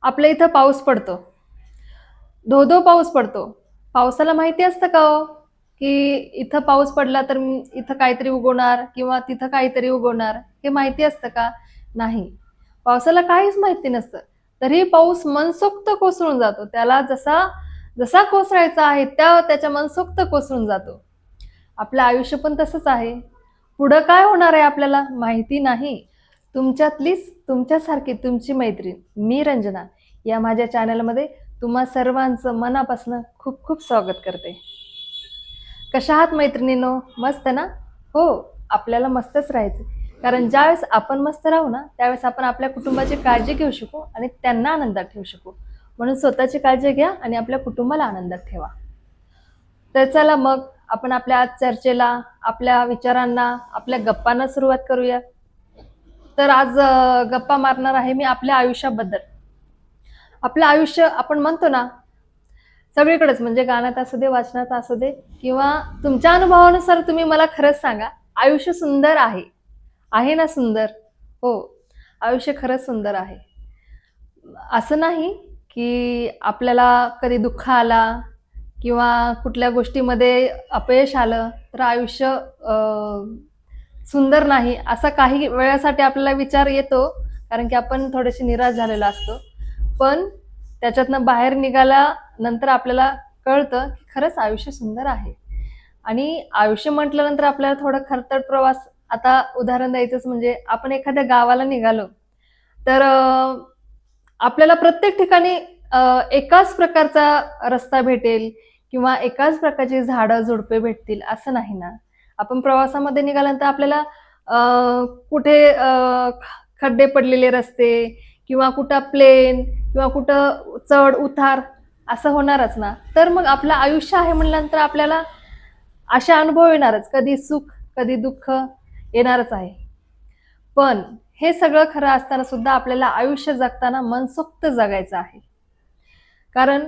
आपल्या इथं पाऊस पडतो. धो-धो पाऊस पडतो. पावसाला माहिती असतं का हो, की इथं पाऊस पडला तर इथं काहीतरी उगवणार किंवा तिथं काहीतरी उगवणार, हे माहिती असतं का? नाही. पावसाला काहीच माहिती नसतं. तरीही पाऊस मनसोक्त कोसळून जातो. त्याला जसा जसा कोसळायचा आहे त्याच्या मनसोक्त कोसळून जातो. आपलं आयुष्य पण तसंच आहे. पुढं काय होणार आहे आपल्याला माहिती नाही. तुमच्यातलीच तुमच्यासारखी तुमची मैत्रीण मी रंजना या माझ्या चॅनलमध्ये तुम्हा सर्वांचं मनापासून खूप खूप स्वागत करते. कशा आहात मैत्रिणींनो? मस्त ना? हो, आपल्याला मस्तच राहायचं. कारण ज्यावेळेस आपण मस्त राहू ना, त्यावेळेस आपण आपल्या कुटुंबाची काळजी घेऊ शकू आणि त्यांना आनंदात ठेवू शकू. म्हणून स्वतःची काळजी घ्या आणि आपल्या कुटुंबाला आनंदात ठेवा. तर चला मग आपण आपल्या आज चर्चेला, आपल्या विचारांना, आपल्या गप्पांना सुरुवात करूया. तर आज गप्पा मारणार आहे मी आपल्या आयुष्याबद्दल. आपलं आयुष्य आपण म्हणतो ना, सगळीकडेच म्हणजे गाण्यात असू दे, वाचनात असू दे किंवा तुमच्या अनुभवानुसार तुम्ही मला खरंच सांगा, आयुष्य सुंदर आहे. आहे ना सुंदर? हो, आयुष्य खरंच सुंदर आहे. असं नाही, की आपल्याला कधी दुःख आला किंवा कुठल्या गोष्टीमध्ये अपयश आलं, तर आयुष्य सुंदर नाही, असा काही वेळासाठी आपल्याला विचार येतो, कारण की आपण थोडेसे निराश झालेलो असतो. पण त्याच्यातनं बाहेर निघाल्यानंतर आपल्याला कळतं, की खरंच आयुष्य सुंदर आहे. आणि आयुष्य म्हटल्यानंतर आपल्याला थोडा खरतर प्रवास आता उदाहरण द्यायचंच म्हणजे आपण एखाद्या गावाला निघालो, तर आपल्याला प्रत्येक ठिकाणी एकाच प्रकारचा रस्ता भेटेल किंवा एकाच प्रकारची झाडं-झुडपे भेटतील असं नाही ना. आपण प्रवासामध्ये निघाल्यानंतर आपल्याला कुठे खड्डे पडलेले रस्ते किंवा कुठं प्लेन किंवा कुठं चढ-उतार असं होणारच ना. तर मग आपलं आयुष्य आहे म्हटल्यानंतर आपल्याला असे अनुभव येणारच. कधी सुख, कधी दुःख येणारच आहे. पण हे सगळं खरं असताना सुद्धा आपल्याला आयुष्य जगताना मनसोक्त जगायचं आहे. कारण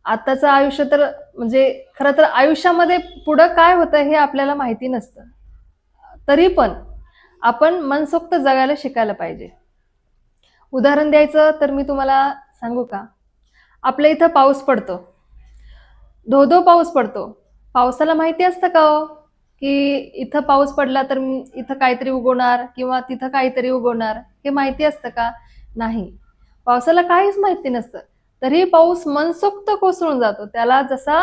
आत्ताचं आयुष्य तर म्हणजे खरं तर आयुष्यामध्ये पुढं काय होतं हे आपल्याला माहिती नसतं. तरी पण आपण मनसोक्त जगायला शिकायला पाहिजे. उदाहरण द्यायचं तर मी तुम्हाला सांगू का? आपल्या इथं पाऊस पडतो. धो-धो पाऊस पडतो. पावसाला माहिती असतं का हो, की इथं पाऊस पडला तर इथं काहीतरी उगवणार किंवा तिथं काहीतरी उगवणार, हे माहिती असतं का? नाही. पावसाला काहीच माहिती नसतं. तरीही पाऊस मनसोक्त कोसळून जातो. त्याला जसा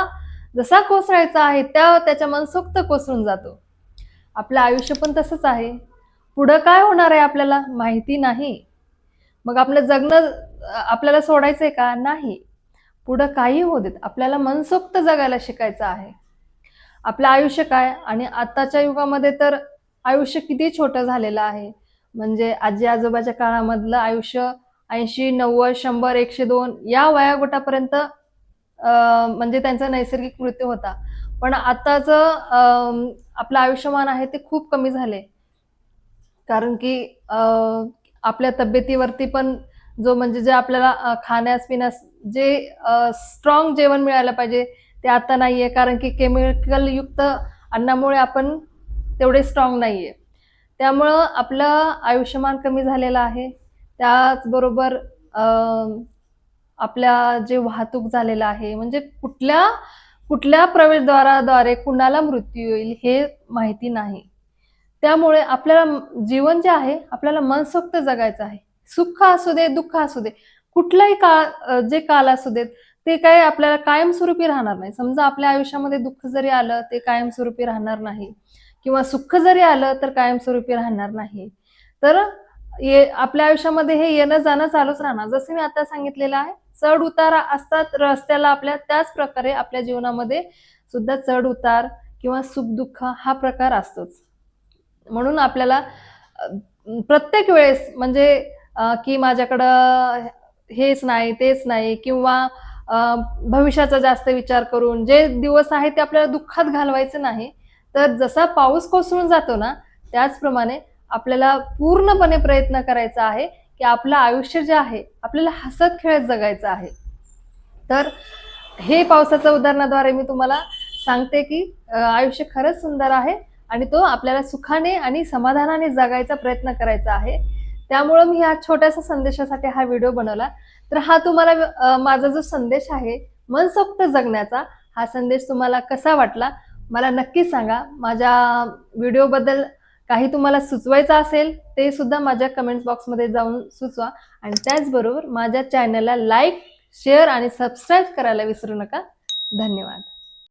जसा कोसळायचा आहे त्याच्या मनसोक्त कोसळून जातो. आपलं आयुष्य पण तसंच आहे. पुढं काय होणार आहे आपल्याला माहिती नाही. मग आपलं जगणं आपल्याला सोडायचंय का? नाही. पुढं काहीही होऊ देत. आपल्याला मनसोक्त जगायला शिकायचं आहे. आपलं आयुष्य काय आणि आत्ताच्या युगामध्ये तर आयुष्य किती छोटं झालेलं आहे. म्हणजे आजी-आजोबाच्या काळामधलं आयुष्य 80, 90, 100, 102 या वयोगटापर्यंत म्हणजे त्यांचा नैसर्गिक मृत्यू होता. पण आत्ताचं आपलं आयुष्यमान आहे ते खूप कमी झाले. कारण की आपल्या तब्येतीवरती पण जो म्हणजे जे आपल्याला खाण्यास-पिण्यास जे स्ट्राँग जेवण मिळायला पाहिजे, ते आता नाहीये. कारण की केमिकलयुक्त अन्नामुळे आपण तेवढे स्ट्राँग नाहीये. त्यामुळं आपलं आयुष्यमान कमी झालेलं आहे. त्याचबरोबर अ, आपल्या जे वाहतूक झालेलं आहे, म्हणजे कुठल्या कुठल्या प्रवेशद्वाराद्वारे कुणाला मृत्यू येईल हे माहिती नाही. त्यामुळे आपल्याला जीवन जे आहे, आपल्याला मनसोक्त जगायचं आहे. सुख असू दे, दुःख असू दे, कुठलाही काळ जे काल असू देत, ते काही आपल्याला कायमस्वरूपी राहणार नाही. समजा आपल्या आयुष्यामध्ये दुःख जरी आलं, ते कायमस्वरूपी राहणार नाही किंवा सुख जरी आलं, तर कायमस्वरूपी राहणार नाही. तर आपल्या आयुष्यामध्ये हे येणं-जाणं चालूच राहणार. जसं मी आता सांगितलेलं आहे, चढ-उतार असतात रस्त्याला आपल्या, त्याच प्रकारे आपल्या जीवनामध्ये सुद्धा चढ-उतार किंवा सुख-दुःख हा प्रकार असतोच. म्हणून आपल्याला अ, प्रत्येक वेळेस म्हणजे की माझ्याकडं हेच नाही, तेच नाही किंवा भविष्याचा जास्त विचार करून जे दिवस आहेत ते आपल्याला दुःखात घालवायचे नाही. तर जसा पाऊस कोसळून जातो ना, त्याचप्रमाणे आपल्याला पूर्णपणे प्रयत्न करायचा आहे, की आपलं आयुष्य जे आहे, आपल्याला हसत-खेळत जगायचं आहे. तर हे पावसाच्या उदाहरणाद्वारे मी तुम्हाला सांगते, की आयुष्य खरंच सुंदर आहे आणि तो आपल्याला सुखाने आणि समाधानाने जगायचा प्रयत्न करायचा आहे. त्यामुळं मी ह्या छोट्याशा संदेशासाठी हा व्हिडिओ बनवला. तर हा तुम्हाला माझा जो संदेश आहे मनसोक्त जगण्याचा, हा संदेश तुम्हाला कसा वाटला मला नक्कीच सांगा. माझ्या व्हिडिओबद्दल काही तुम्हाला सुचवायचं असेल ते सुद्धा माझ्या कमेंट बॉक्समध्ये जाऊन सुचवा. आणि त्याचबरोबर माझ्या चॅनलला लाईक, शेअर आणि सबस्क्राईब करायला विसरू नका. धन्यवाद.